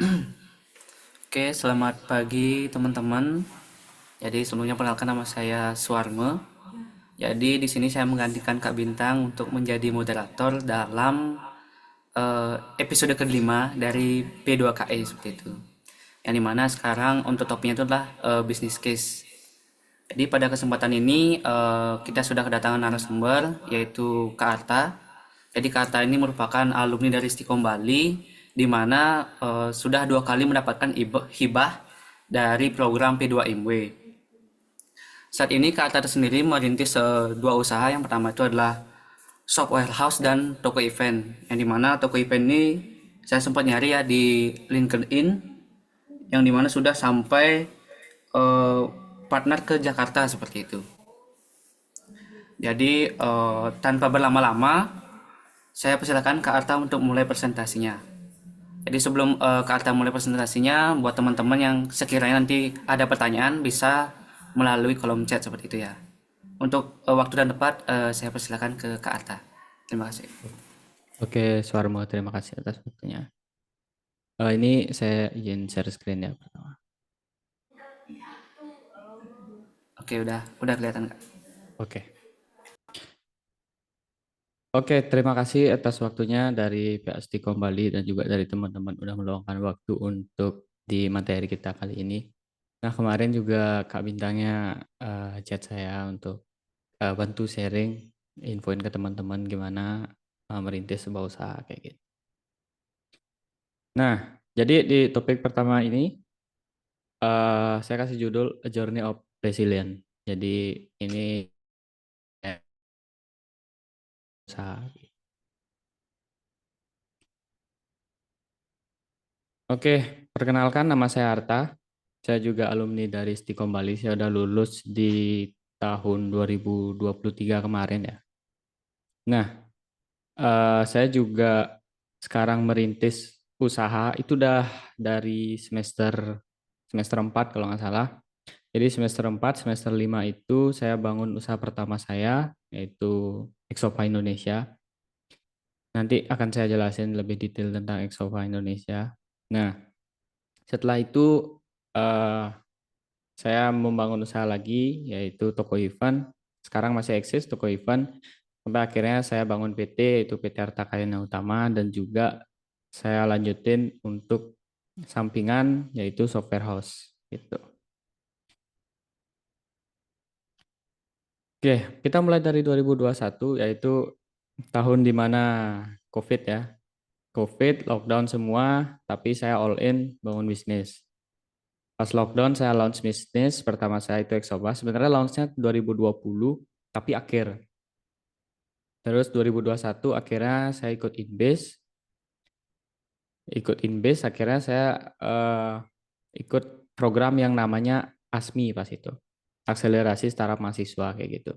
Oke, selamat pagi teman-teman. Jadi sebelumnya perkenalkan nama saya Suarme. Jadi di sini saya menggantikan Kak Bintang untuk menjadi moderator dalam episode kelima dari P2KE seperti itu. Yang dimana sekarang untuk topiknya itu adalah business case. Jadi pada kesempatan ini kita sudah kedatangan narasumber yaitu Kak Arta. Jadi Kak Arta ini merupakan alumni dari Stikom Bali di mana sudah 2 kali mendapatkan hibah dari program P2MW. Saat ini Kak Arta sendiri merintis dua usaha. Yang pertama itu adalah shop warehouse dan toko event. Yang dimana toko event ini saya sempat nyari ya di LinkedIn yang dimana sudah sampai eh, partner ke Jakarta seperti itu. Jadi tanpa berlama-lama, saya persilakan Kak Arta untuk mulai presentasinya. Jadi sebelum Kak Arta mulai presentasinya, buat teman-teman yang sekiranya nanti ada pertanyaan bisa melalui kolom chat seperti itu ya. Untuk waktu dan tempat, saya persilakan ke Kak Arta. Terima kasih. Oke, Suarmo, terima kasih atas waktunya. Ini saya izin share screen ya pertama. Oke, udah kelihatan Kak. Oke. Oke, terima kasih atas waktunya dari pihak Stikom Bali dan juga dari teman-teman udah meluangkan waktu untuk di materi kita kali ini. Nah, kemarin juga Kak Bintangnya chat saya untuk bantu sharing, infoin ke teman-teman gimana merintis sebuah usaha kayak gitu. Nah, jadi di topik pertama ini saya kasih judul A Journey of Resilience. Jadi ini usaha. Oke, perkenalkan nama saya Arta. Saya juga alumni dari Stikom Bali. Saya udah lulus di tahun 2023 kemarin ya. Nah, saya juga sekarang merintis usaha itu udah dari semester 4 kalau nggak salah. Jadi semester 4, semester 5 itu saya bangun usaha pertama saya yaitu Exofa Indonesia. Nanti akan saya jelasin lebih detail tentang Exofa Indonesia. Nah, setelah itu eh, saya membangun usaha lagi yaitu toko event. Sekarang masih eksis toko event. Sampai akhirnya saya bangun PT itu PT Harta Karyana Utama dan juga saya lanjutin untuk sampingan yaitu software house gitu. Oke, kita mulai dari 2021 yaitu tahun di mana COVID ya. COVID, lockdown semua, tapi saya all in bangun bisnis. Pas lockdown saya launch bisnis, pertama saya itu Exoba. Sebenarnya launchnya 2020, tapi akhir. Terus 2021 akhirnya saya ikut Inbase akhirnya saya ikut program yang namanya ASMI pas itu. Akselerasi Startup Mahasiswa kayak gitu.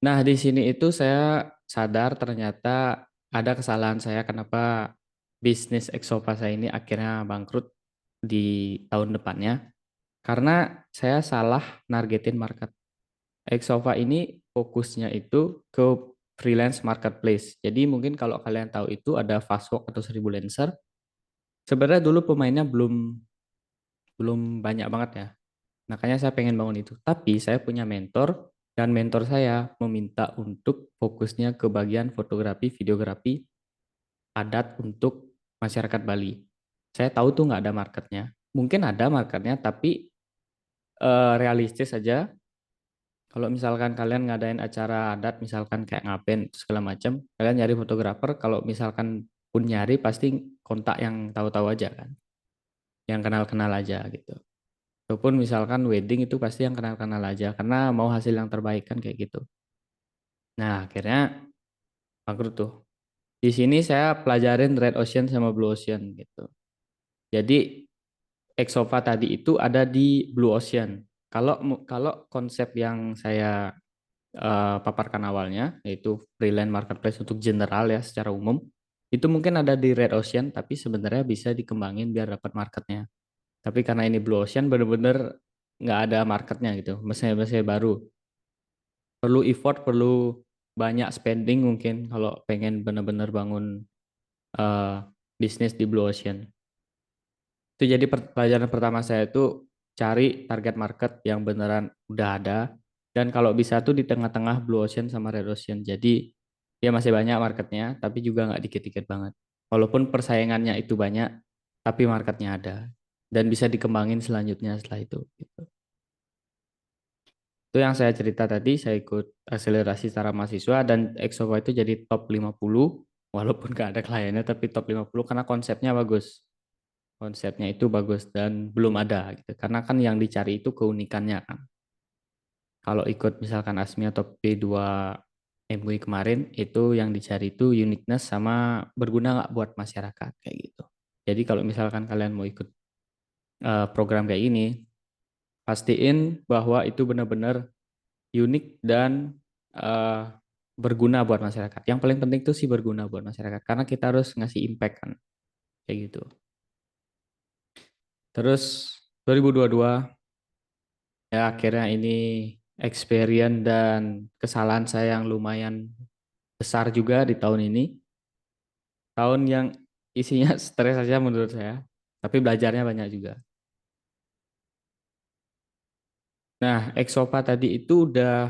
Nah, di sini itu saya sadar ternyata ada kesalahan saya kenapa bisnis Exopa saya ini akhirnya bangkrut di tahun depannya. Karena saya salah nargetin market. Exofa ini fokusnya itu ke freelance marketplace. Jadi mungkin kalau kalian tahu itu ada Fastwork atau 1000 Lancer. Sebenarnya dulu pemainnya belum belum banyak banget ya. Makanya saya pengen bangun itu. Tapi saya punya mentor dan mentor saya meminta untuk fokusnya ke bagian fotografi, videografi adat untuk masyarakat Bali. Saya tahu tuh nggak ada marketnya. Mungkin ada marketnya, tapi realistis saja. Kalau misalkan kalian ngadain acara adat, misalkan kayak ngapen segala macam, kalian nyari fotografer. Kalau misalkan pun nyari, pasti kontak yang tahu-tahu aja kan, yang kenal-kenal aja gitu. Ataupun misalkan wedding itu pasti yang kenal-kenal aja, karena mau hasil yang terbaik kan kayak gitu. Nah akhirnya bangkrut tuh. Di sini saya pelajarin Red Ocean sama Blue Ocean gitu. Jadi Exova tadi itu ada di Blue Ocean. Kalau kalau konsep yang saya paparkan awalnya, yaitu freelance marketplace untuk general ya secara umum, itu mungkin ada di Red Ocean, tapi sebenarnya bisa dikembangin biar dapat marketnya. Tapi karena ini Blue Ocean bener-bener nggak ada marketnya gitu, mesin-mesin baru. Perlu effort, perlu banyak spending mungkin kalau pengen bener-bener bangun eh, bisnis di Blue Ocean. Itu jadi pelajaran pertama saya itu cari target market yang beneran udah ada. Dan kalau bisa tuh di tengah-tengah Blue Ocean sama Red Ocean. Jadi ya masih banyak marketnya, tapi juga nggak dikit-dikit banget. Walaupun persaingannya itu banyak, tapi marketnya ada. Dan bisa dikembangin selanjutnya setelah itu. Gitu. Itu yang saya cerita tadi, saya ikut akselerasi secara mahasiswa dan Exova itu jadi top 50, walaupun nggak ada kliennya, tapi top 50 karena konsepnya bagus. Konsepnya itu bagus dan belum ada gitu. Karena kan yang dicari itu keunikannya kan. Kalau ikut misalkan ASMI atau P2 MUI kemarin, itu yang dicari itu uniqueness sama berguna nggak buat masyarakat kayak gitu. Jadi kalau misalkan kalian mau ikut program kayak ini, pastiin bahwa itu benar-benar unik dan eh, berguna buat masyarakat. Yang paling penting tuh sih berguna buat masyarakat karena kita harus ngasih impact kan kayak gitu. Terus 2022 ya akhirnya ini experience dan kesalahan saya yang lumayan besar juga di tahun ini. Tahun yang isinya stres saja menurut saya, tapi belajarnya banyak juga. Nah, Exopa tadi itu udah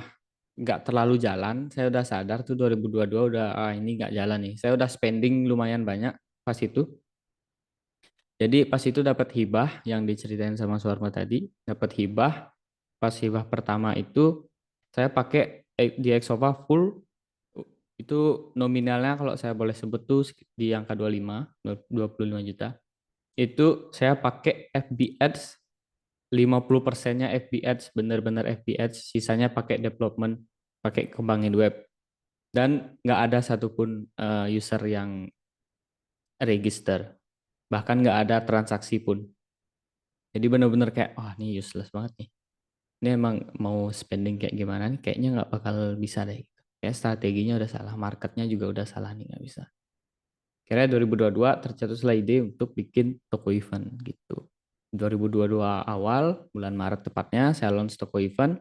nggak terlalu jalan. Saya udah sadar tuh 2022 udah ini nggak jalan nih. Saya udah spending lumayan banyak pas itu. Jadi pas itu dapat hibah yang diceritain sama Suwarma tadi, dapat hibah. Pas hibah pertama itu saya pakai di Exova full itu nominalnya kalau saya boleh sebut tuh di angka 25 juta. Itu saya pakai FB Ads 50%-nya FB Ads bener-bener FB Ads, sisanya pakai development, pakai kembangin web dan nggak ada satupun user yang register, bahkan nggak ada transaksi pun. Jadi bener-bener kayak, wah ini useless banget nih. Ini emang mau spending kayak gimana nih? Kayaknya nggak bakal bisa deh. Kayak strateginya udah salah, marketnya juga udah salah nih, nggak bisa. Kira 2022 tercetuslah ide untuk bikin toko event gitu. 2022 awal, bulan Maret tepatnya, saya launch toko event.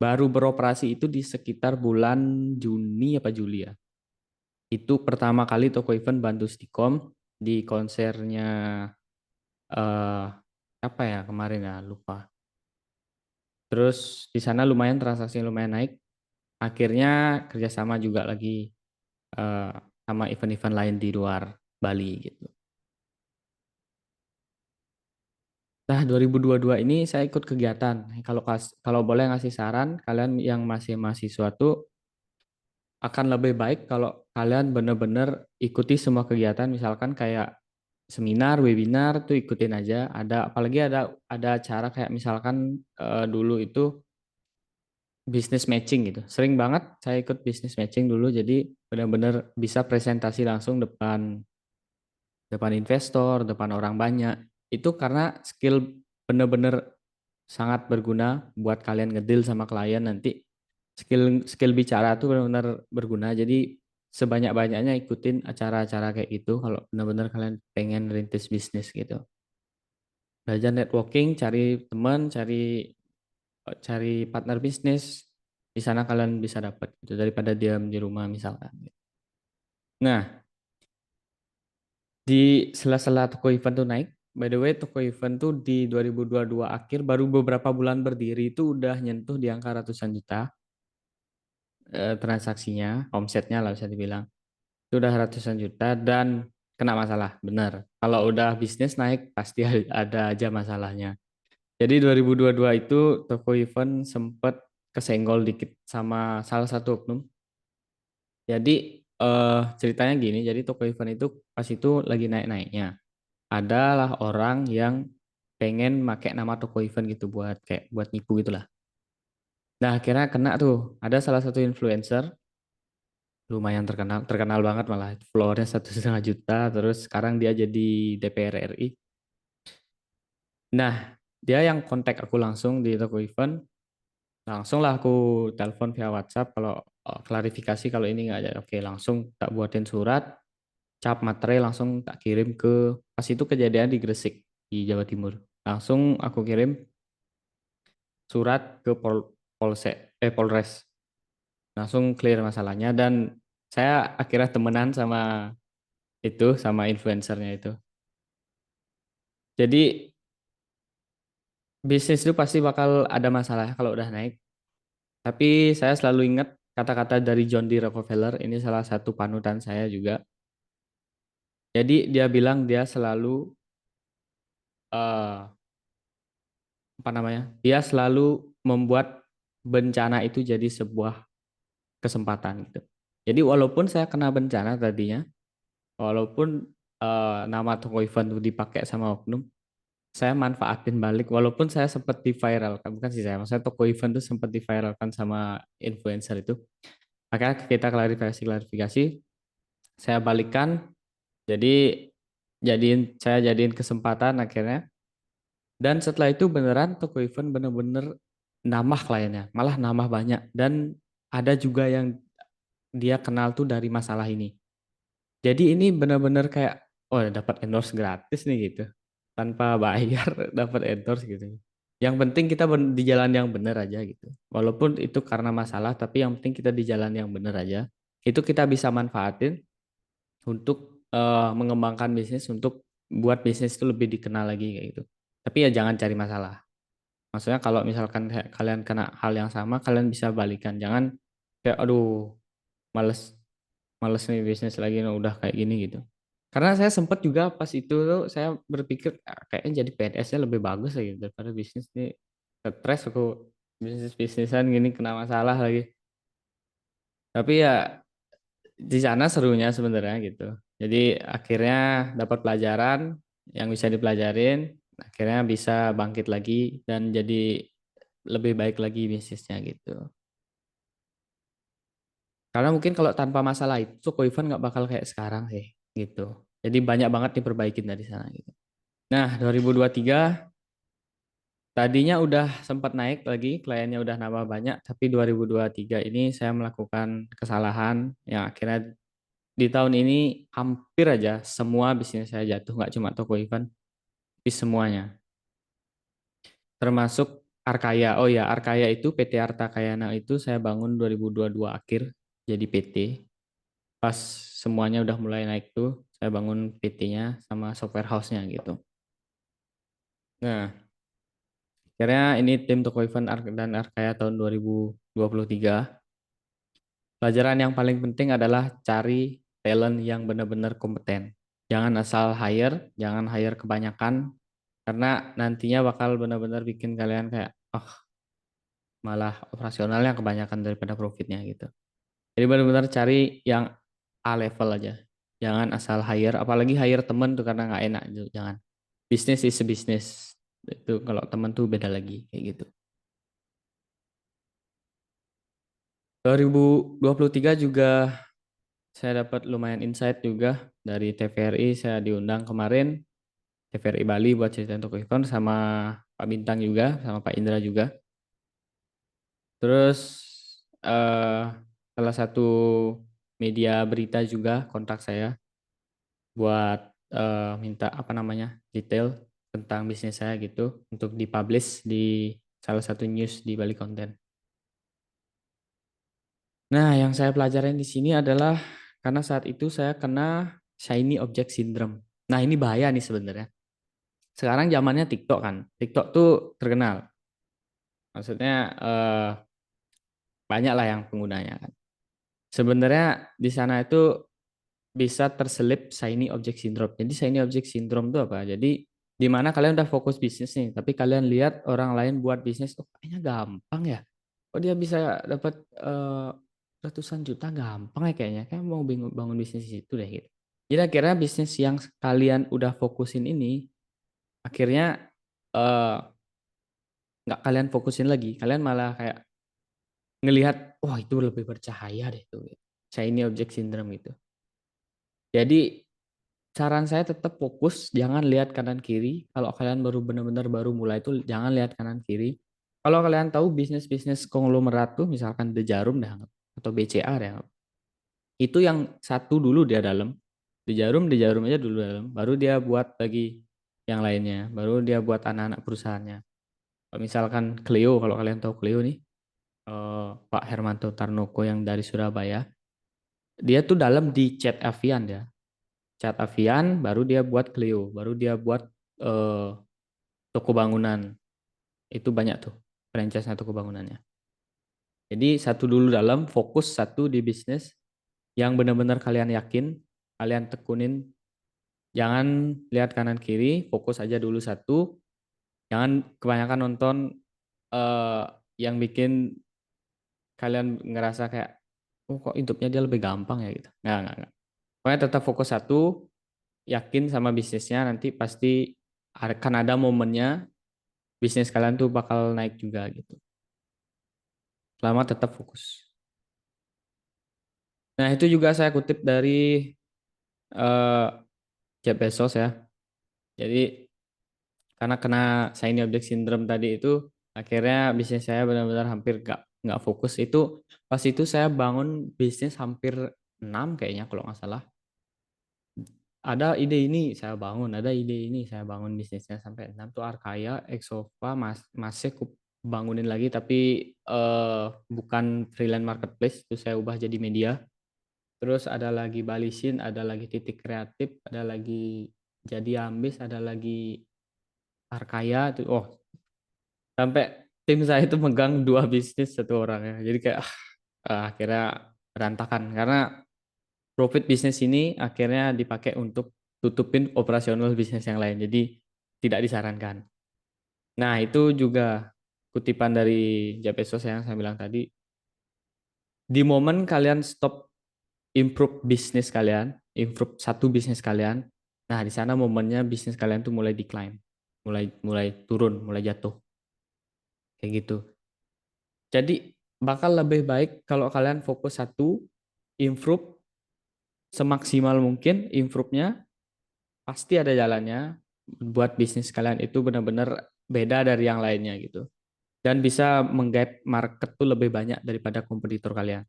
Baru beroperasi itu di sekitar bulan Juni apa Juli ya. Itu pertama kali toko event bantu Stikom di konsernya eh apa ya kemarin ya lupa. Terus di sana lumayan transaksi lumayan naik. Akhirnya kerjasama juga lagi eh, sama event-event lain di luar Bali gitu. Nah, 2022 ini saya ikut kegiatan. Kalau boleh ngasih saran, kalian yang masih mahasiswa tuh akan lebih baik kalau kalian benar-benar ikuti semua kegiatan, misalkan kayak seminar, webinar tuh ikutin aja. Apalagi ada acara kayak misalkan dulu itu business matching gitu. Sering banget saya ikut business matching dulu, jadi benar-benar bisa presentasi langsung depan depan investor, depan orang banyak. Itu karena skill bener-bener sangat berguna buat kalian ngedeal sama klien nanti. Skill skill bicara tuh benar-benar berguna. Jadi sebanyak-banyaknya ikutin acara-acara kayak gitu kalau benar-benar kalian pengen rintis bisnis gitu. Belajar networking, cari teman, cari partner bisnis. Di sana kalian bisa dapat gitu daripada diam di rumah misalkan. Nah, di sela-sela toko event tuh naik. By the way, toko event tuh di 2022 akhir baru beberapa bulan berdiri itu udah nyentuh di angka ratusan juta transaksinya, omsetnya lah bisa dibilang. Itu udah ratusan juta dan kena masalah, benar. Kalau udah bisnis naik pasti ada aja masalahnya. Jadi 2022 itu toko event sempet kesenggol dikit sama salah satu oknum. Jadi ceritanya gini, jadi toko event itu pas itu lagi naik-naiknya. Adalah orang yang pengen make nama toko event gitu buat kayak buat nipu gitulah. Nah, akhirnya kena tuh. Ada salah satu influencer lumayan terkenal, terkenal banget malah. Followernya 1,5 juta. Terus sekarang dia jadi DPR RI. Nah, dia yang kontak aku langsung di toko event. Langsung lah aku telepon via WhatsApp kalau klarifikasi kalau ini nggak ada. Oke, langsung tak buatin surat, cap materai langsung tak kirim ke pas itu kejadian di Gresik di Jawa Timur. Langsung aku kirim surat ke Polres langsung clear masalahnya dan saya akhirnya temenan sama itu sama influencernya itu. Jadi bisnis itu pasti bakal ada masalah kalau udah naik. Tapi saya selalu ingat kata-kata dari John D. Rockefeller, ini salah satu panutan saya juga. Jadi dia bilang dia selalu eh, apa namanya? Dia selalu membuat bencana itu jadi sebuah kesempatan gitu. Jadi walaupun saya kena bencana tadinya, walaupun nama toko event itu dipakai sama oknum, saya manfaatin balik walaupun saya sempat diviralkan, bukan sih saya, maksudnya toko event itu sempat diviralkan sama influencer itu. Makanya kita klarifikasi, saya balikan, jadi saya jadiin kesempatan akhirnya. Dan setelah itu beneran toko event bener-bener nambah kliennya, malah nambah banyak. Dan ada juga yang dia kenal tuh dari masalah ini. Jadi ini bener-bener kayak, oh dapat endorse gratis nih gitu, tanpa bayar dapat endorse gitu. Yang penting kita di jalan yang bener aja gitu. Walaupun itu karena masalah, tapi yang penting kita di jalan yang bener aja. Itu kita bisa manfaatin untuk mengembangkan bisnis, untuk buat bisnis itu lebih dikenal lagi kayak gitu. Tapi ya jangan cari masalah. Maksudnya kalau misalkan kayak kalian kena hal yang sama, kalian bisa balikan. Jangan kayak aduh males males nih bisnis lagi nah, udah kayak gini gitu. Karena saya sempat juga pas itu tuh saya berpikir "Ah, kayaknya jadi PNS-nya lebih bagus lagi daripada bisnis nih. Stres aku bisnis-bisnisan gini kena masalah lagi. Tapi ya di sana serunya sebenarnya gitu. Jadi akhirnya dapat pelajaran yang bisa dipelajarin, akhirnya bisa bangkit lagi dan jadi lebih baik lagi bisnisnya gitu. Karena mungkin kalau tanpa masalah itu Toko Event nggak bakal kayak sekarang sih gitu. Jadi banyak banget diperbaikin dari sana gitu. Nah 2023 tadinya udah sempat naik lagi, kliennya udah nambah banyak, tapi 2023 ini saya melakukan kesalahan yang akhirnya di tahun ini hampir aja semua bisnis saya jatuh, nggak cuma Toko Event, tapi semuanya. Termasuk Arkaya. Oh ya, Arkaya itu PT Arta Kayana itu saya bangun 2022 akhir jadi PT. Pas semuanya udah mulai naik tuh, saya bangun PT-nya sama software house-nya gitu. Nah, akhirnya ini tim Toko Event dan Arkaya tahun 2023. Pelajaran yang paling penting adalah cari talent yang benar-benar kompeten. Jangan asal hire, jangan hire kebanyakan, karena nantinya bakal benar-benar bikin kalian kayak, oh malah operasionalnya kebanyakan daripada profitnya gitu. Jadi benar-benar cari yang A level aja. Jangan asal hire, apalagi hire temen tuh karena nggak enak itu. Jangan. Bisnis is a business. Itu kalau temen tuh beda lagi kayak gitu. 2023 juga saya dapat lumayan insight juga dari TVRI. Saya diundang kemarin TVRI Bali buat cerita untuk event sama Pak Bintang juga, sama Pak Indra juga. Terus eh, salah satu media berita juga kontak saya buat minta apa namanya detail tentang bisnis saya gitu untuk dipublish di salah satu news di Bali Konten. Nah, yang saya pelajarin di sini adalah karena saat itu saya kena shiny object syndrome. Nah, ini bahaya nih sebenarnya. Sekarang zamannya TikTok kan. TikTok tuh terkenal. Maksudnya banyak lah yang penggunanya kan. Sebenarnya di sana itu bisa terselip shiny object syndrome. Jadi shiny object syndrome itu apa? Jadi di mana kalian udah fokus bisnis nih, tapi kalian lihat orang lain buat bisnis, oh kayaknya gampang ya. Oh dia bisa dapat ratusan juta gampang ya kayaknya. Kayak mau bangun bisnis di situ deh gitu. Jadi akhirnya bisnis yang kalian udah fokusin ini akhirnya eh, nggak kalian fokusin lagi. Kalian malah kayak ngelihat, wah itu lebih bercahaya deh tuh. Shiny object syndrome gitu. Jadi saran saya tetap fokus, jangan lihat kanan kiri. Kalau kalian baru benar-benar baru mulai itu jangan lihat kanan kiri. Kalau kalian tahu bisnis-bisnis konglomerat tuh misalkan The Jarum dah atau BCA ya. Itu yang satu dulu dia dalam. The Jarum aja dulu dalam. Baru dia buat lagi yang lainnya. Baru dia buat anak-anak perusahaannya. Kalau misalkan Clio, kalau kalian tahu Clio nih, Pak Hermanto Tarnoko yang dari Surabaya, dia tuh dalam di Chat Avian ya. cat Avian, baru dia buat Clio, baru dia buat eh, toko bangunan. Itu banyak tuh franchise-nya toko bangunannya. Jadi satu dulu dalam, fokus satu di bisnis yang benar-benar kalian yakin, kalian tekunin, jangan lihat kanan kiri, fokus aja dulu satu, jangan kebanyakan nonton eh, yang bikin kalian ngerasa kayak, oh kok hidupnya dia lebih gampang ya gitu. Nggak. Pokoknya tetap fokus satu, yakin sama bisnisnya, nanti pasti akan ada momennya bisnis kalian tuh bakal naik juga gitu. Selama tetap fokus. Nah, itu juga saya kutip dari eh, Jeff Bezos ya. Jadi karena kena shiny object syndrome tadi itu, akhirnya bisnis saya benar-benar hampir nggak fokus. Itu pas itu saya bangun bisnis hampir 6 kayaknya kalau nggak salah. Ada ide ini saya bangun, ada ide ini saya bangun bisnisnya sampai 6 tuh Arkaya, Exova, masih aku bangunin lagi tapi bukan freelance marketplace, itu saya ubah jadi media. Terus ada lagi Balisin, ada lagi Titik Kreatif, ada lagi Jadi Ambis, ada lagi Arkaya itu. Oh, sampai tim saya itu megang dua bisnis satu orang ya. Jadi kayak akhirnya berantakan karena profit bisnis ini akhirnya dipakai untuk tutupin operasional bisnis yang lain. Jadi tidak disarankan. Nah, itu juga kutipan dari Jeff Bezos yang saya bilang tadi. Di momen kalian stop improve bisnis kalian, improve satu bisnis kalian, nah di sana momennya bisnis kalian tuh mulai decline, mulai mulai turun, mulai jatuh, kayak gitu. Jadi bakal lebih baik kalau kalian fokus satu, improve semaksimal mungkin, improve-nya pasti ada jalannya buat bisnis kalian itu benar-benar beda dari yang lainnya gitu. Dan bisa menggait market tuh lebih banyak daripada kompetitor kalian.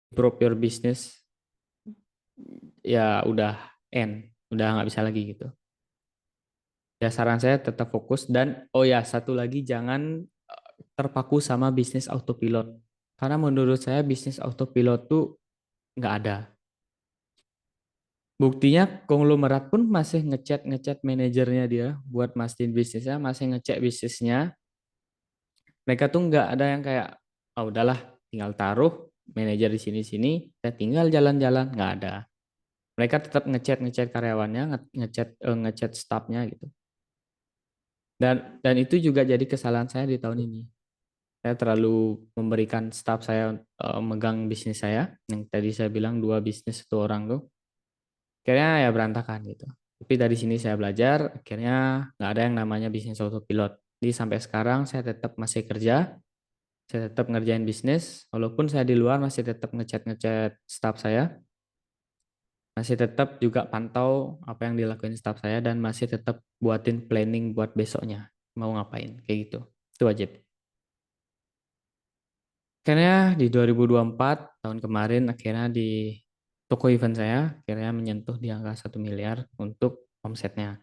Improve your business ya udah end, udah nggak bisa lagi gitu. Ya saran saya tetap fokus dan oh ya satu lagi jangan terpaku sama bisnis autopilot. Karena menurut saya bisnis autopilot tuh nggak ada. Buktinya konglomerat pun masih ngechat ngechat manajernya dia buat mastiin bisnisnya, masih ngecek bisnisnya. Mereka tuh nggak ada yang kayak, oh udahlah tinggal taruh manajer di sini-sini, saya tinggal jalan-jalan, nggak ada. Mereka tetap ngechat ngechat karyawannya, ngechat staffnya gitu. Dan itu juga jadi kesalahan saya di tahun ini. Saya terlalu memberikan staff saya megang bisnis saya, yang tadi saya bilang dua bisnis satu orang tuh. Akhirnya ya berantakan gitu. Tapi dari sini saya belajar, akhirnya nggak ada yang namanya bisnis autopilot. Jadi sampai sekarang saya tetap masih kerja, saya tetap ngerjain bisnis, walaupun saya di luar masih tetap ngechat-ngechat staff saya, masih tetap juga pantau apa yang dilakuin staff saya dan masih tetap buatin planning buat besoknya mau ngapain kayak gitu. Itu wajib. Akhirnya di 2024 tahun kemarin akhirnya di toko event saya akhirnya menyentuh di angka 1 miliar untuk omsetnya.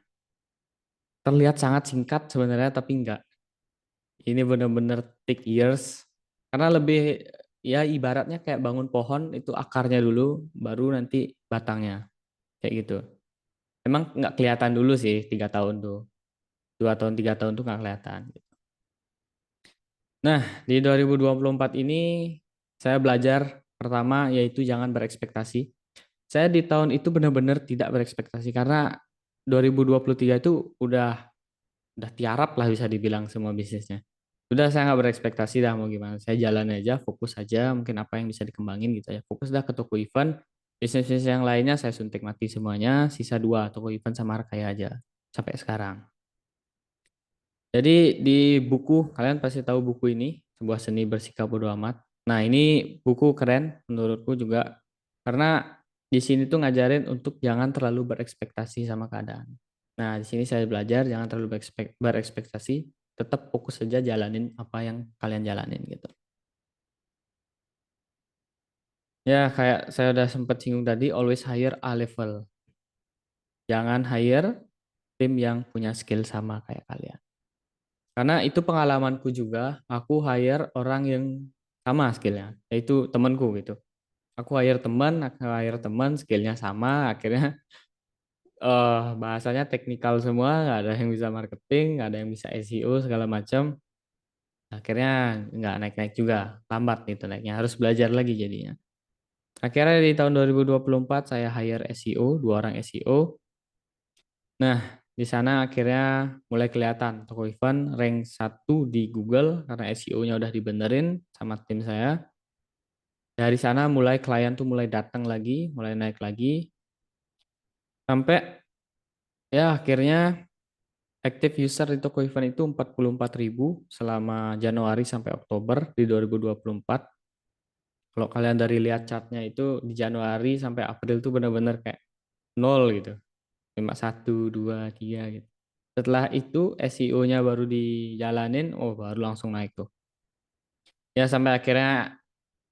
Terlihat sangat singkat sebenarnya tapi enggak. Ini benar-benar take years karena lebih ya ibaratnya kayak bangun pohon itu akarnya dulu baru nanti batangnya kayak gitu. Emang nggak kelihatan dulu sih 3 tahun tuh. 2 tahun 3 tahun tuh nggak kelihatan. Nah, di 2024 ini saya belajar pertama yaitu jangan berekspektasi. Saya di tahun itu benar-benar tidak berekspektasi karena 2023 itu udah tiarap lah bisa dibilang semua bisnisnya. Udah saya nggak berekspektasi dah mau gimana. Saya jalan aja, fokus aja mungkin apa yang bisa dikembangin gitu ya. Fokus dah ke toko event. Bisnis-bisnis yang lainnya saya suntik mati semuanya. Sisa dua toko event sama Arkaya aja sampai sekarang. Jadi di buku, kalian pasti tahu buku ini, sebuah seni bersikap bodo amat. Nah ini buku keren menurutku juga, karena di sini tuh ngajarin untuk jangan terlalu berekspektasi sama keadaan. Nah di sini saya belajar jangan terlalu berekspektasi, tetap fokus saja jalanin apa yang kalian jalanin gitu. Ya kayak saya udah sempat singgung tadi, always hire a level. Jangan hire tim yang punya skill sama kayak kalian. Karena itu pengalamanku juga, aku hire orang yang sama skillnya, yaitu temanku gitu. Aku hire teman, skillnya sama, akhirnya bahasanya teknikal semua, nggak ada yang bisa marketing, nggak ada yang bisa SEO segala macam. Akhirnya nggak naik-naik juga, lambat gitu naiknya, harus belajar lagi jadinya. Akhirnya di tahun 2024 saya hire SEO, 2 orang SEO. Nah, di sana akhirnya mulai kelihatan toko event rank 1 di Google karena SEO-nya udah dibenerin sama tim saya. Dari sana mulai klien tuh mulai datang lagi, mulai naik lagi, sampai ya akhirnya active user di toko event itu 44.000 selama Januari sampai Oktober di 2024. Kalau kalian dari lihat chartnya itu di Januari sampai April tuh benar-benar kayak nol gitu. Cuma satu, dua, tiga gitu. Setelah itu SEO-nya baru dijalanin, oh baru langsung naik tuh. Ya sampai akhirnya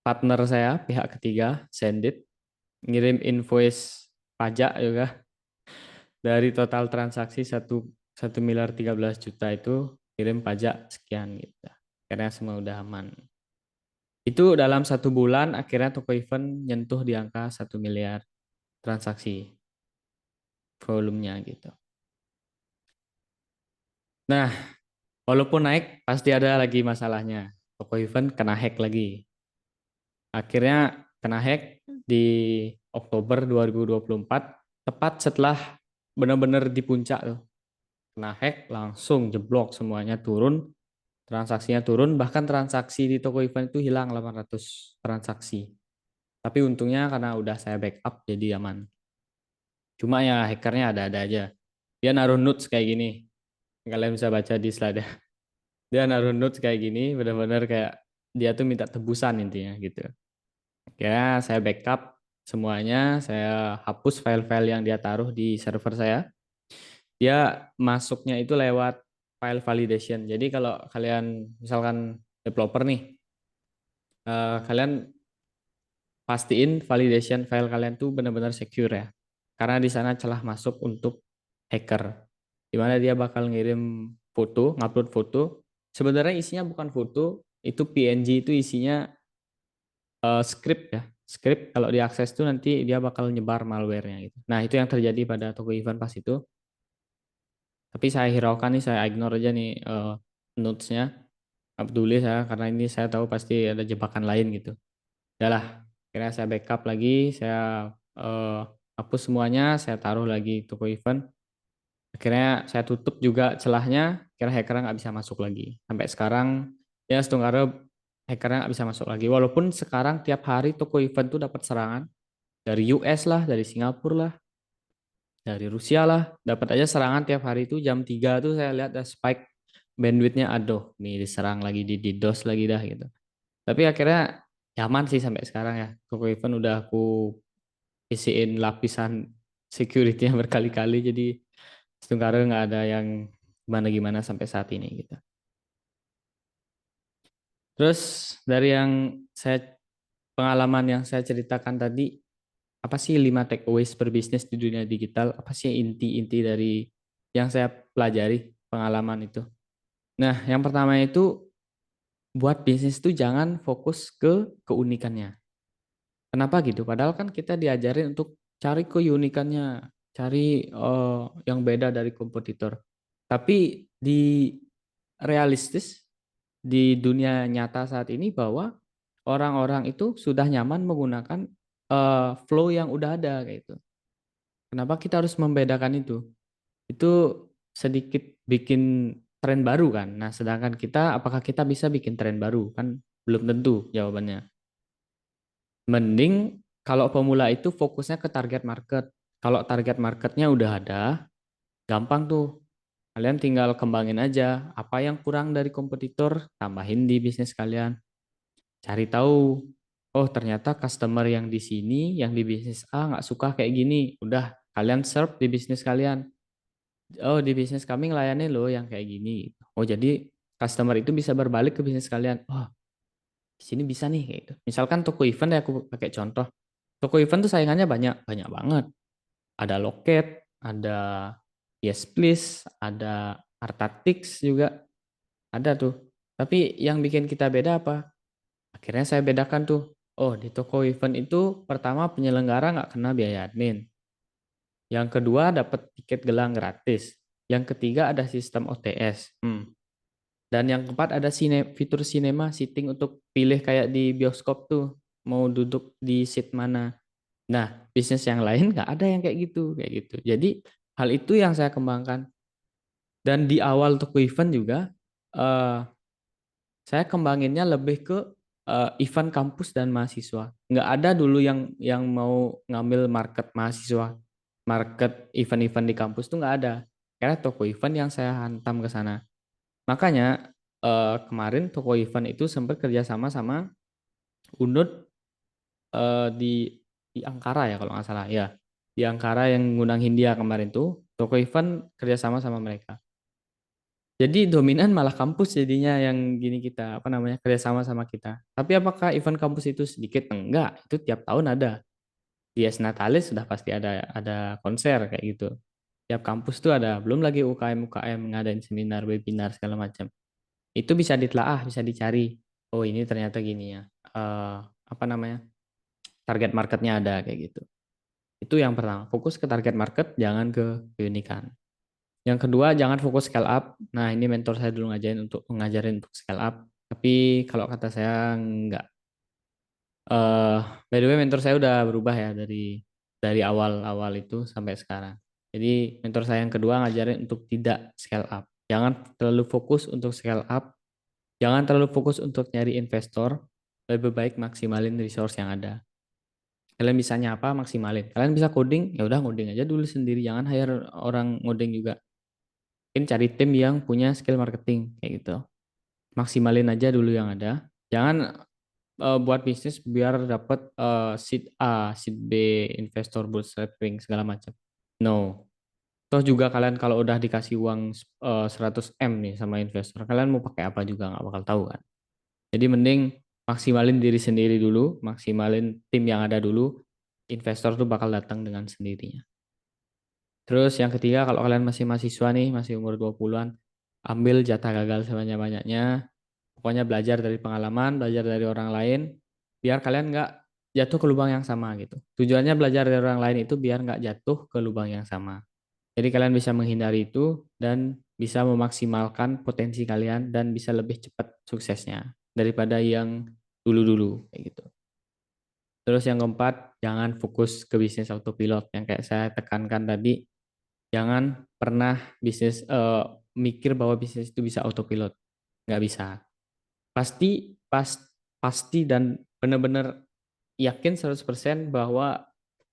partner saya, pihak ketiga, Sendit, ngirim invoice pajak juga dari total transaksi 1,13 miliar itu kirim pajak sekian gitu. Akhirnya semua udah aman. Itu dalam 1 bulan akhirnya toko event nyentuh di angka 1 miliar transaksi volumenya gitu. Nah, walaupun naik pasti ada lagi masalahnya. Toko event kena hack lagi. Akhirnya kena hack di Oktober 2024, tepat setelah benar-benar di puncak tuh. Kena hack langsung jeblok semuanya turun, transaksinya turun, bahkan transaksi di toko event itu hilang 800 transaksi. Tapi untungnya karena udah saya backup jadi aman. Cuma ya hackernya ada-ada aja. Dia naruh notes kayak gini. Kalian bisa baca di slide. Dia naruh notes kayak gini, benar-benar kayak dia tuh minta tebusan intinya gitu. Ya, saya backup semuanya, saya hapus file-file yang dia taruh di server saya. Dia masuknya itu lewat file validation. Jadi kalau kalian misalkan developer nih, kalian pastiin validation file kalian tuh benar-benar secure ya. Karena di sana celah masuk untuk hacker. Di mana dia bakal ngirim foto, ngupload foto. Sebenarnya isinya bukan foto, itu PNG itu isinya script ya. Script kalau diakses tuh nanti dia bakal nyebar malware-nya gitu. Nah, itu yang terjadi pada toko event pas itu. Tapi saya hiraukan nih, saya ignore aja nih notes-nya. Nggak peduli saya karena ini saya tahu pasti ada jebakan lain gitu. Udahlah, akhirnya saya backup lagi, saya eh, hapus semuanya, saya taruh lagi toko event. Akhirnya saya tutup juga celahnya, kira hackernya nggak bisa masuk lagi. Sampai sekarang ya setengah hackernya nggak bisa masuk lagi. Walaupun sekarang tiap hari toko event tuh dapat serangan dari US lah, dari Singapura lah, dari Rusia lah, dapat aja serangan tiap hari itu jam 3 tuh saya lihat ada spike bandwidthnya, aduh, nih diserang lagi di DDoS lagi dah gitu. Tapi akhirnya nyaman sih sampai sekarang ya. Toko event udah aku isiin lapisan security-nya berkali-kali, jadi sekarang nggak ada yang gimana-gimana sampai saat ini gitu. Terus dari yang saya pengalaman yang saya ceritakan tadi, apa sih 5 takeaways berbisnis di dunia digital? Apa sih inti-inti dari yang saya pelajari pengalaman itu? Nah, yang pertama itu buat bisnis itu jangan fokus ke keunikannya. Kenapa gitu? Padahal kan kita diajarin untuk cari keunikannya, cari yang beda dari kompetitor. Tapi di realistis di dunia nyata saat ini bahwa orang-orang itu sudah nyaman menggunakan flow yang udah ada kayak gitu. Kenapa kita harus membedakan itu? Itu sedikit bikin tren baru kan. Nah, sedangkan kita apakah kita bisa bikin tren baru? Kan belum tentu jawabannya. Mending kalau pemula itu fokusnya ke target market. Kalau target marketnya udah ada, gampang tuh. Kalian tinggal kembangin aja apa yang kurang dari kompetitor, tambahin di bisnis kalian. Cari tahu, oh ternyata customer yang di sini, yang di bisnis A nggak suka kayak gini. Udah, kalian serve di bisnis kalian. Oh di bisnis kami ngelayanin loh yang kayak gini. Oh jadi customer itu bisa berbalik ke bisnis kalian. Oh di sini bisa nih kayak gitu. Misalkan toko event ya aku pakai contoh. Toko event tuh saingannya banyak, banyak banget. Ada Loket, ada Yes Please, ada Artatix juga ada tuh. Tapi yang bikin kita beda apa? Akhirnya saya bedakan tuh. Oh, di toko event itu pertama penyelenggara nggak kena biaya admin. Yang kedua dapat tiket gelang gratis. Yang ketiga ada sistem OTS. Dan yang keempat ada fitur cinema seating untuk pilih kayak di bioskop tuh mau duduk di seat mana. Nah, bisnis yang lain nggak ada yang kayak gitu. Jadi hal itu yang saya kembangkan. Dan di awal toko event juga eh, saya kembanginnya lebih ke event kampus dan mahasiswa. Nggak ada dulu yang mau ngambil market mahasiswa, market event-event di kampus tuh nggak ada. Karena toko event yang saya hantam ke sana. Makanya kemarin toko event itu sempat kerjasama sama Unut di Ankara ya kalau nggak salah ya. Di Ankara yang ngundang Hindia kemarin tuh toko event kerjasama sama mereka. Jadi dominan malah kampus jadinya yang gini kita apa namanya kerjasama sama kita. Tapi apakah event kampus itu sedikit? Enggak, itu tiap tahun ada. Di Yes Natalis sudah pasti ada konser kayak gitu. Tiap kampus tuh ada. Belum lagi UKM ngadain seminar, webinar segala macam. Itu bisa ditelaah, bisa dicari. Oh ini ternyata gini ya. Eh, apa namanya? Target marketnya ada kayak gitu. Itu yang pertama. Fokus ke target market, jangan ke keunikan. Yang kedua, jangan fokus scale up. Nah, ini mentor saya dulu ngajarin untuk scale up. Tapi kalau kata saya enggak. eh By the way, mentor saya udah berubah ya dari awal-awal itu sampai sekarang. Jadi, mentor saya yang kedua ngajarin untuk tidak scale up. Jangan terlalu fokus untuk scale up. Jangan terlalu fokus untuk nyari investor. Lebih baik maksimalin resource yang ada. Kalian bisa nyapa, maksimalin. Kalian bisa coding, ya udah coding aja dulu sendiri. Jangan hire orang ngoding juga. Mungkin cari tim yang punya skill marketing kayak gitu. Maksimalin aja dulu yang ada. Jangan buat bisnis biar dapat seed A, seed B, investor bootstrapping segala macam. No. Toh juga kalian kalau udah dikasih uang 100 M nih sama investor, kalian mau pakai apa juga nggak bakal tahu kan. Jadi mending maksimalin diri sendiri dulu, maksimalin tim yang ada dulu. Investor tuh bakal datang dengan sendirinya. Terus yang ketiga, kalau kalian masih mahasiswa nih, masih umur 20-an, ambil jatah gagal sebanyak-banyaknya. Pokoknya belajar dari pengalaman, belajar dari orang lain, biar kalian nggak jatuh ke lubang yang sama gitu. Tujuannya belajar dari orang lain itu biar nggak jatuh ke lubang yang sama. Jadi kalian bisa menghindari itu dan bisa memaksimalkan potensi kalian dan bisa lebih cepat suksesnya daripada yang dulu-dulu kayak gitu. Terus yang keempat, jangan fokus ke bisnis autopilot yang kayak saya tekankan tadi. Jangan pernah mikir bahwa bisnis itu bisa autopilot. Nggak bisa. Pasti pasti dan benar-benar yakin 100% bahwa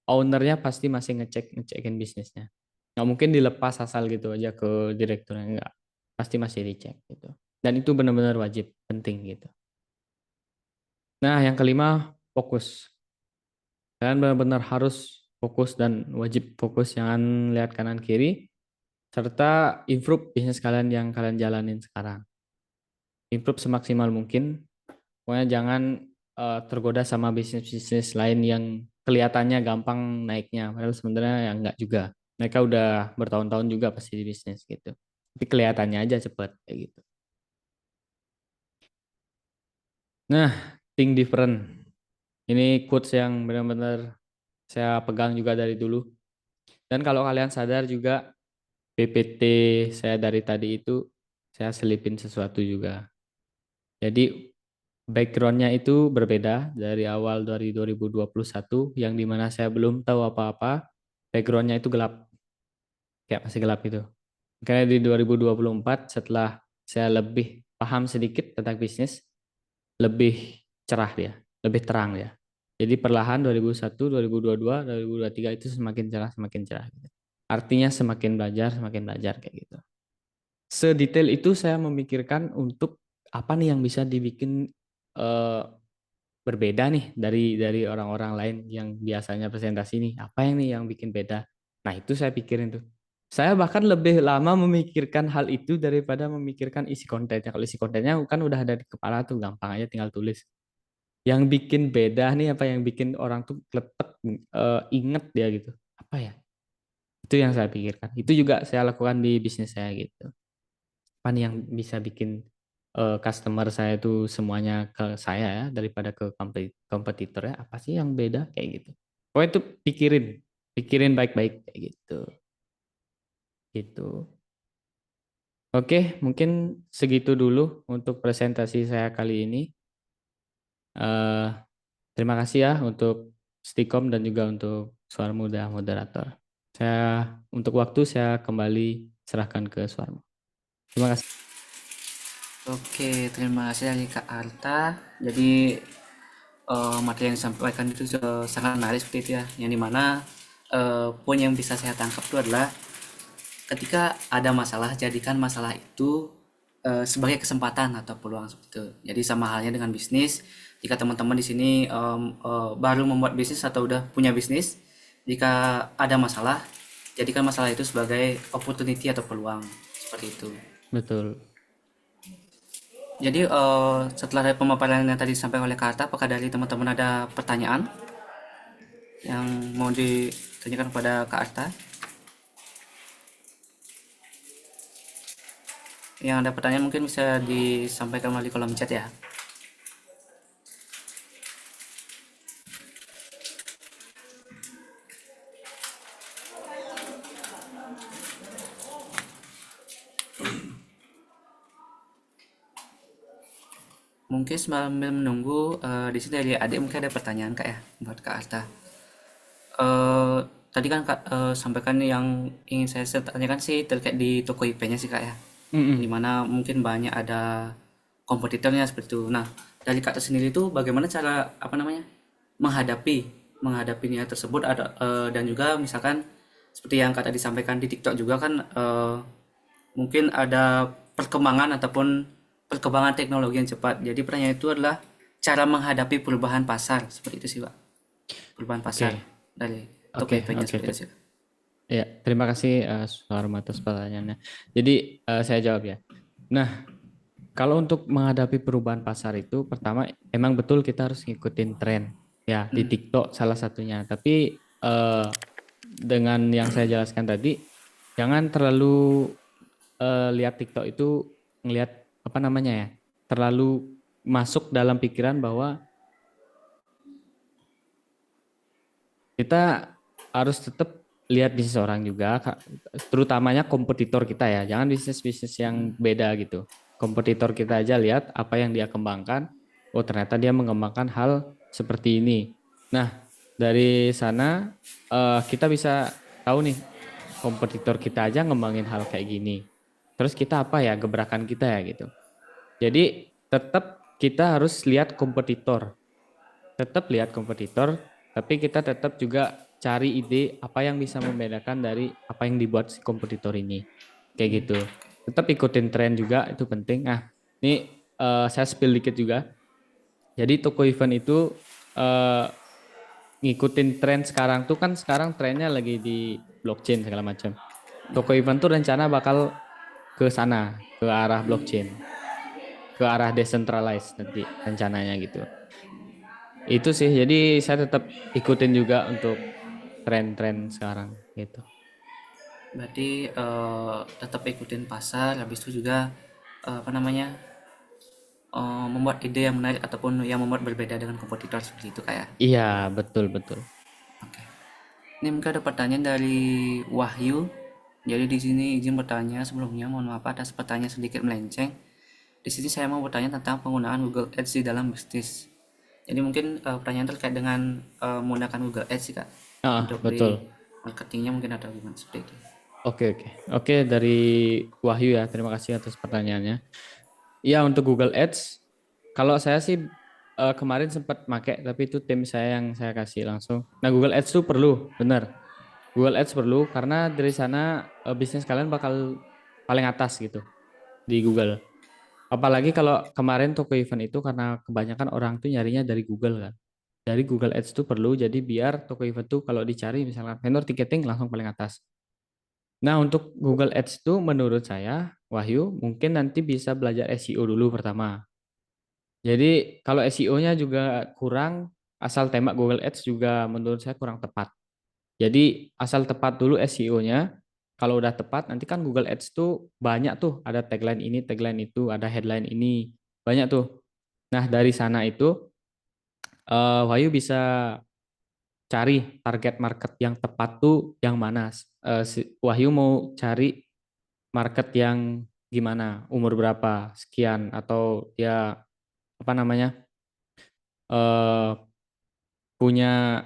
ownernya pasti masih ngecekin bisnisnya. Nggak mungkin dilepas asal gitu aja ke direkturnya, nggak. Pasti masih dicek gitu. Dan itu benar-benar wajib, penting gitu. Nah, yang kelima, fokus. Kalian benar-benar harus fokus dan wajib fokus, jangan lihat kanan kiri, serta improve bisnis kalian yang kalian jalanin sekarang. Improve semaksimal mungkin. Pokoknya jangan tergoda sama bisnis-bisnis lain yang kelihatannya gampang naiknya, padahal sebenarnya ya enggak juga. Mereka udah bertahun-tahun juga pasti di bisnis gitu. Tapi kelihatannya aja cepet kayak gitu. Nah, think different. Ini quotes yang benar-benar saya pegang juga dari dulu. Dan kalau kalian sadar juga PPT saya dari tadi itu saya selipin sesuatu juga. Jadi backgroundnya itu berbeda dari awal dari 2021 yang dimana saya belum tahu apa-apa. Backgroundnya itu gelap, kayak masih gelap gitu. Karena di 2024 setelah saya lebih paham sedikit tentang bisnis, lebih cerah dia, lebih terang dia. Jadi perlahan 2001, 2022, 2023 itu semakin cerah gitu. Artinya semakin belajar kayak gitu. Sedetail itu saya memikirkan untuk apa nih yang bisa dibikin eh, berbeda nih dari orang-orang lain yang biasanya presentasi nih. Apa yang nih yang bikin beda? Nah, itu saya pikirin tuh. Saya bahkan lebih lama memikirkan hal itu daripada memikirkan isi kontennya. Kalau isi kontennya kan udah ada di kepala tuh, gampang aja tinggal tulis. Yang bikin beda nih apa yang bikin orang tuh kletek inget dia gitu. Apa ya? Itu yang saya pikirkan. Itu juga saya lakukan di bisnis saya gitu. Apa nih yang bisa bikin customer saya itu semuanya ke saya ya daripada ke kompetitor ya, apa sih yang beda kayak gitu. Pokoknya itu pikirin, pikirin baik-baik kayak gitu. Gitu. Oke, mungkin segitu dulu untuk presentasi saya kali ini. Eh, Terima kasih ya untuk Stikom dan juga untuk Suara Muda moderator. Untuk waktu saya kembali serahkan ke Suarmo. Terima kasih. Oke, terima kasih dari Kak Arta. Jadi materi yang disampaikan itu sangat menarik seperti itu ya. Yang dimana poin yang bisa saya tangkap itu adalah ketika ada masalah, jadikan masalah itu sebagai kesempatan atau peluang seperti itu. Jadi sama halnya dengan bisnis. Jika teman-teman di sini baru membuat bisnis atau udah punya bisnis, jika ada masalah, jadikan masalah itu sebagai opportunity atau peluang seperti itu. Betul. Jadi setelah dari pemaparan yang tadi disampaikan oleh Kak Arta, apakah dari teman-teman ada pertanyaan yang mau ditanyakan kepada Kak Arta? Yang ada pertanyaan mungkin bisa disampaikan melalui kolom chat ya. Mungkin sambil menunggu di sini dari adik mungkin ada pertanyaan Kak ya buat Kak Arta. Eh, Tadi kan Kak sampaikan yang ingin saya tanyakan sih terkait di toko IP-nya sih Kak ya. Mm-mm. Dimana mungkin banyak ada kompetitornya seperti itu. Nah, dari Kak sendiri itu bagaimana cara apa namanya menghadapi menghadapinya tersebut ada dan juga misalkan seperti yang Kak tadi sampaikan di TikTok juga kan mungkin ada perkembangan ataupun perkembangan teknologi yang cepat. Jadi pertanyaan itu adalah cara menghadapi perubahan pasar seperti itu sih Pak. Perubahan pasar Oke, dari toko oke, IP-nya oke. seperti itu sih. Ya, terima kasih Suharma atas pertanyaannya. Jadi saya jawab ya. Nah, kalau untuk menghadapi perubahan pasar itu, pertama emang betul kita harus ngikutin tren ya di TikTok salah satunya. Tapi dengan yang saya jelaskan tadi, jangan terlalu lihat TikTok itu ngelihat apa namanya ya, terlalu masuk dalam pikiran bahwa kita harus tetap lihat bisnis orang juga, terutamanya kompetitor kita ya. Jangan bisnis-bisnis yang beda gitu. Kompetitor kita aja lihat apa yang dia kembangkan. Oh, ternyata dia mengembangkan hal seperti ini. Nah, dari sana kita bisa tahu nih kompetitor kita aja ngembangin hal kayak gini. Terus kita apa ya gebrakan kita ya gitu. Jadi tetap kita harus lihat kompetitor, tetap lihat kompetitor, tapi kita tetap juga cari ide apa yang bisa membedakan dari apa yang dibuat si kompetitor ini. Kayak gitu. Tetap ikutin tren juga itu penting. Nah, ini saya spill dikit juga. Jadi toko event itu eh, ngikutin tren sekarang tuh kan sekarang trennya lagi di blockchain segala macam. Toko event tuh rencana bakal ke sana, ke arah blockchain, ke arah decentralized nanti rencananya gitu. Itu sih, jadi saya tetap ikutin juga untuk tren-tren sekarang gitu. Berarti tetap ikutin pasar, habis itu juga apa namanya membuat ide yang menarik ataupun yang membuat berbeda dengan kompetitor seperti itu kayak. Iya, betul betul. Oke. Ini mungkin ada pertanyaan dari Wahyu. Jadi di sini izin bertanya sebelumnya, mohon maaf atas pertanyaan sedikit melenceng. Di sini saya mau bertanya tentang penggunaan Google Ads di dalam bisnis. Jadi mungkin pertanyaan terkait dengan menggunakan Google Ads sih kak Ah, untuk di betul. marketingnya mungkin ada gimana seperti itu. Oke, oke. Oke, dari Wahyu ya, terima kasih atas pertanyaannya. Iya, untuk Google Ads, kalau saya sih kemarin sempat pakai, tapi itu tim saya yang saya kasih langsung. Nah, Google Ads tuh perlu, benar. Google Ads perlu karena dari sana bisnis kalian bakal paling atas gitu di Google. Apalagi kalau kemarin toko event itu karena kebanyakan orang tuh nyarinya dari Google kan. Dari Google Ads tuh perlu jadi biar toko event tuh kalau dicari misalkan vendor ticketing langsung paling atas. Nah, untuk Google Ads tuh menurut saya, Wahyu, mungkin nanti bisa belajar SEO dulu pertama. Jadi kalau SEO-nya juga kurang, asal tembak Google Ads juga menurut saya kurang tepat. Jadi asal tepat dulu SEO-nya. kalau udah tepat nanti kan Google Ads tuh banyak tuh, ada tagline ini, tagline itu, ada headline ini, banyak tuh. Nah, dari sana itu Wahyu bisa cari target market yang tepat tuh yang mana. Wahyu mau cari market yang gimana, umur berapa, sekian, atau dia apa namanya eh punya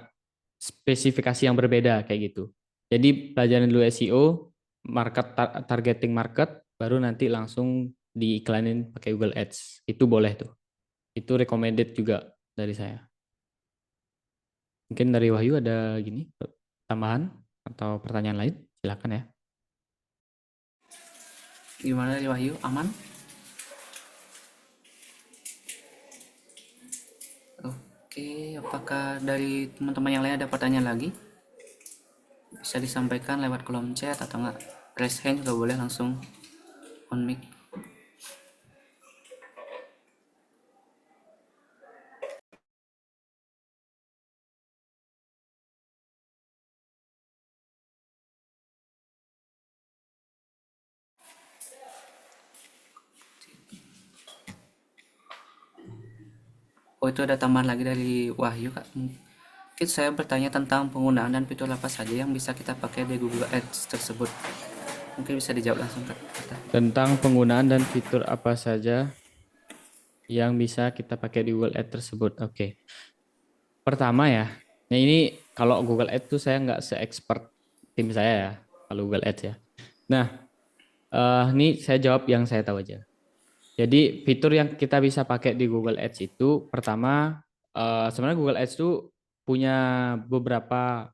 spesifikasi yang berbeda kayak gitu. Jadi pelajaran dulu SEO, targeting market, baru nanti langsung diiklanin pakai Google Ads. Itu boleh tuh. Itu recommended juga dari saya. Mungkin dari Wahyu ada gini tambahan atau pertanyaan lain? Silakan ya. Gimana dari Wahyu? Aman? Oke, apakah dari teman-teman yang lain ada pertanyaan lagi? Bisa disampaikan lewat kolom chat atau enggak? Raise hand juga boleh, langsung on mic. Oh, itu ada tambahan lagi dari Wahyu, Kak. Mungkin saya bertanya tentang penggunaan dan fitur apa saja yang bisa kita pakai di Google Ads tersebut. Mungkin bisa dijawab langsung, Kak. Tentang penggunaan dan fitur apa saja yang bisa kita pakai di Google Ads tersebut. Oke. Pertama ya, nah ini kalau Google Ads tuh saya nggak se-expert tim saya ya, kalau Google Ads ya. Nah, ini saya jawab yang saya tahu aja. Jadi fitur yang kita bisa pakai di Google Ads itu pertama, sebenarnya Google Ads tuh punya beberapa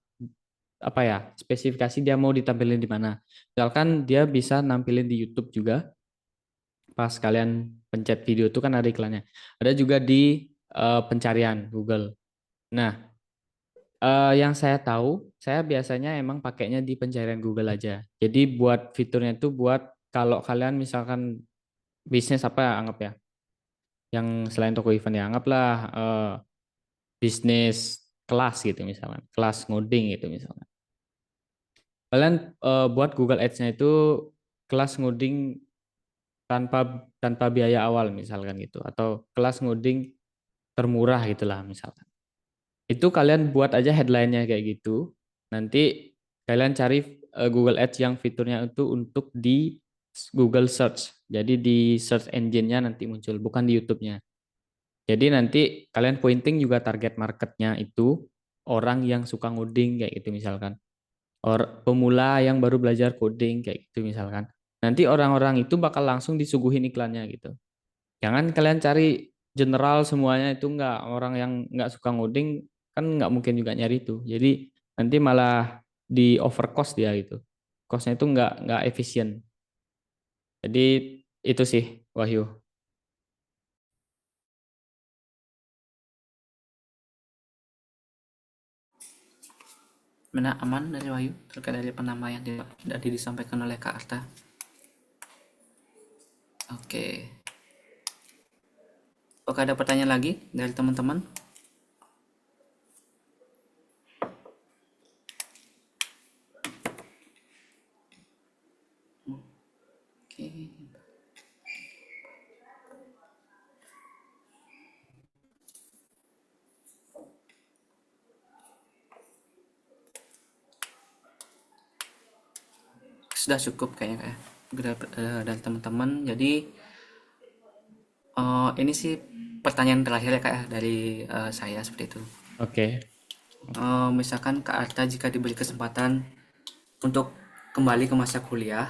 apa ya spesifikasi dia mau ditampilin di mana. Misalkan dia bisa nampilin di YouTube juga, pas kalian pencet video itu kan ada iklannya. Ada juga di pencarian Google. Nah, yang saya tahu, saya biasanya emang pakainya di pencarian Google aja. Jadi buat fiturnya itu buat kalau kalian misalkan bisnis apa ya, anggap ya, yang selain toko event ya, anggaplah bisnis kelas gitu misalkan, kelas ngoding gitu misalkan. Kalian buat Google Ads-nya itu kelas ngoding tanpa tanpa biaya awal misalkan gitu, atau kelas ngoding termurah gitulah misalkan. Itu kalian buat aja headline-nya kayak gitu. Nanti kalian cari Google Ads yang fiturnya itu untuk di Google Search. Jadi di search engine-nya nanti muncul, bukan di YouTube-nya. Jadi nanti kalian pointing juga target market-nya itu orang yang suka ngoding kayak gitu misalkan. Pemula yang baru belajar coding kayak gitu misalkan. Nanti orang-orang itu bakal langsung disuguhin iklannya gitu. Jangan kalian cari general semuanya, itu nggak, orang yang nggak suka ngoding kan nggak mungkin juga nyari itu. Jadi nanti malah di overcost dia gitu. Costnya itu nggak efisien. Jadi itu sih Wahyu. Benar, aman dari Wahyu terkait dari penambah yang tadi disampaikan oleh Kak Arta. Oke. Apakah ada pertanyaan lagi dari teman-teman? Oke. Sudah cukup kayaknya, Kak, ya. Dari teman-teman. Jadi ini sih pertanyaan terakhir ya, Kak, ya, dari saya seperti itu. Oke. Misalkan Kak Arta jika diberi kesempatan untuk kembali ke masa kuliah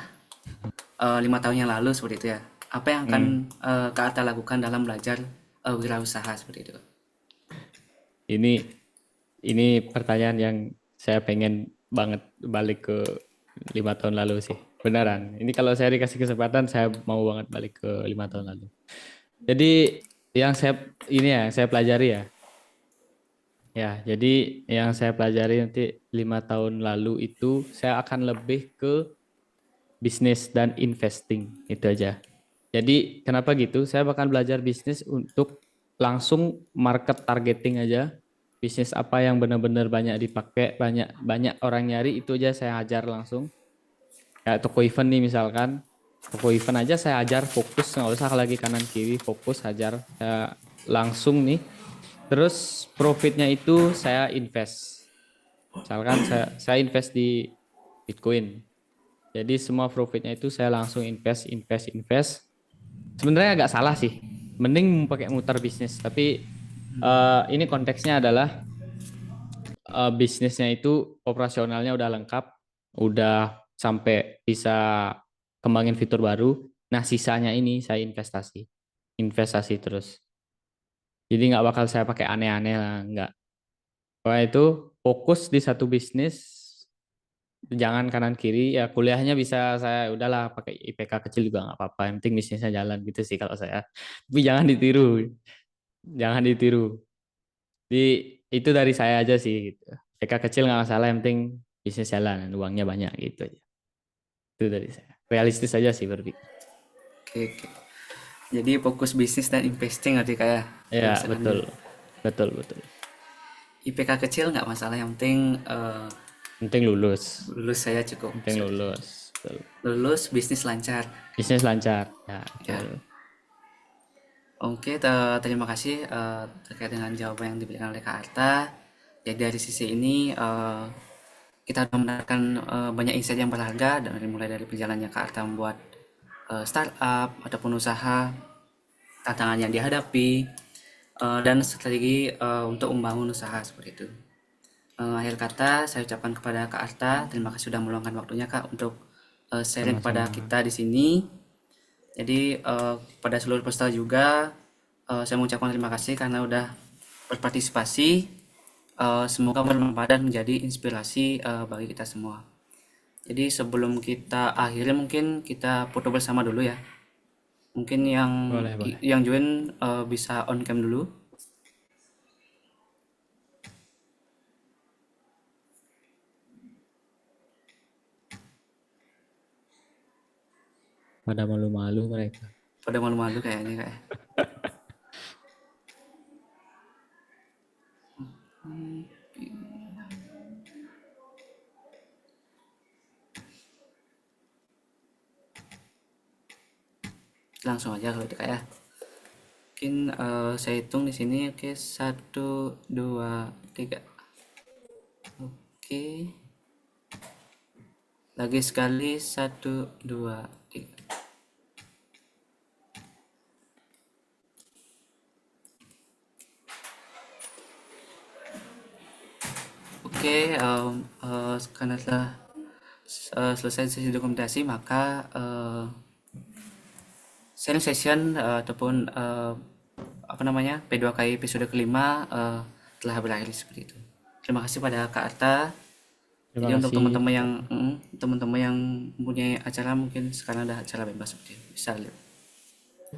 5 tahun yang lalu seperti itu ya, apa yang akan Hmm. Kak Arta lakukan dalam belajar wirausaha seperti itu? Ini ini pertanyaan yang saya pengen banget balik ke 5 tahun lalu sih. Beneran. Ini kalau saya dikasih kesempatan, saya mau banget balik ke 5 tahun lalu. Jadi yang saya ini ya, saya pelajari ya. Ya, jadi yang saya pelajari nanti 5 tahun lalu itu saya akan lebih ke bisnis dan investing itu aja. Jadi kenapa gitu? Saya bakal belajar bisnis untuk langsung market targeting aja. Bisnis apa yang benar-benar banyak dipakai, banyak banyak orang nyari, itu aja saya ajar langsung. Kayak toko event nih misalkan, toko event aja saya ajar fokus, nggak usah lagi kanan kiri, fokus ajar. Saya langsung nih. Terus profitnya itu saya invest. Misalkan saya invest di Bitcoin. Jadi semua profitnya itu saya langsung invest, invest, invest. Sebenarnya agak salah sih. Mending pakai muter bisnis. Tapi ini konteksnya adalah bisnisnya itu operasionalnya udah lengkap, udah sampai bisa kembangin fitur baru. Nah, sisanya ini saya investasi, investasi terus. Jadi nggak bakal saya pakai aneh-aneh lah, nggak. Pokoknya itu fokus di satu bisnis, jangan kanan kiri. Ya kuliahnya bisa saya udahlah pakai IPK kecil juga nggak apa-apa. Yang penting bisnisnya jalan gitu sih kalau saya. Tapi jangan ditiru, jangan ditiru. Jadi itu dari saya aja sih gitu. PK kecil nggak masalah, yang penting bisnis jalan, uangnya banyak gitu aja. Itu dari saya. Realistis aja sih berpikir. Oke, oke. Jadi fokus bisnis dan investing nanti kayak Ya, kalau misalkan betul. Betul, betul. IPK kecil nggak masalah, yang penting Penting lulus. lulus saya cukup. Penting lulus. Betul. Lulus bisnis lancar. Bisnis lancar. Ya, Ya, betul. oke, terima kasih terkait dengan jawaban yang diberikan oleh Kak Arta. Jadi dari sisi ini kita sudah mendapatkan banyak insight yang berharga dari mulai dari perjalanannya Kak Arta membuat startup ataupun usaha, tantangan yang dihadapi, dan strategi untuk membangun usaha seperti itu. Akhir kata saya ucapkan kepada Kak Arta, terima kasih sudah meluangkan waktunya Kak untuk sharing kepada Sama-sama. kita di sini. Jadi pada seluruh peserta juga saya mengucapkan terima kasih karena udah berpartisipasi. Semoga bermanfaat dan menjadi inspirasi bagi kita semua. Jadi sebelum kita akhiri mungkin kita foto bersama dulu ya. Mungkin yang Boleh, boleh. yang join bisa on cam dulu. Pada malu-malu mereka. Pada malu-malu kayaknya kayak. Langsung aja kalau itu kayak. Mungkin saya hitung di sini. Oke, 1, 2, 3. Oke. Lagi sekali 1, 2, 3. Oke, karena telah selesai sesi dokumentasi maka sharing session ataupun apa namanya P2KI episode kelima telah berakhir seperti itu. Terima kasih pada Kak Arta. Terima Jadi untuk kasih. teman-teman yang mempunyai acara mungkin sekarang ada acara bebas seperti itu. Bisa lihat.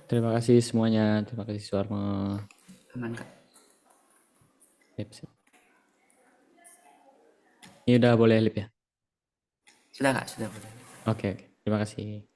Terima kasih semuanya. Terima kasih Suarma. Aman Kak. Sip, sip. Ini udah boleh lip ya? Sudah Kak, sudah boleh. Oke, oke. Terima kasih.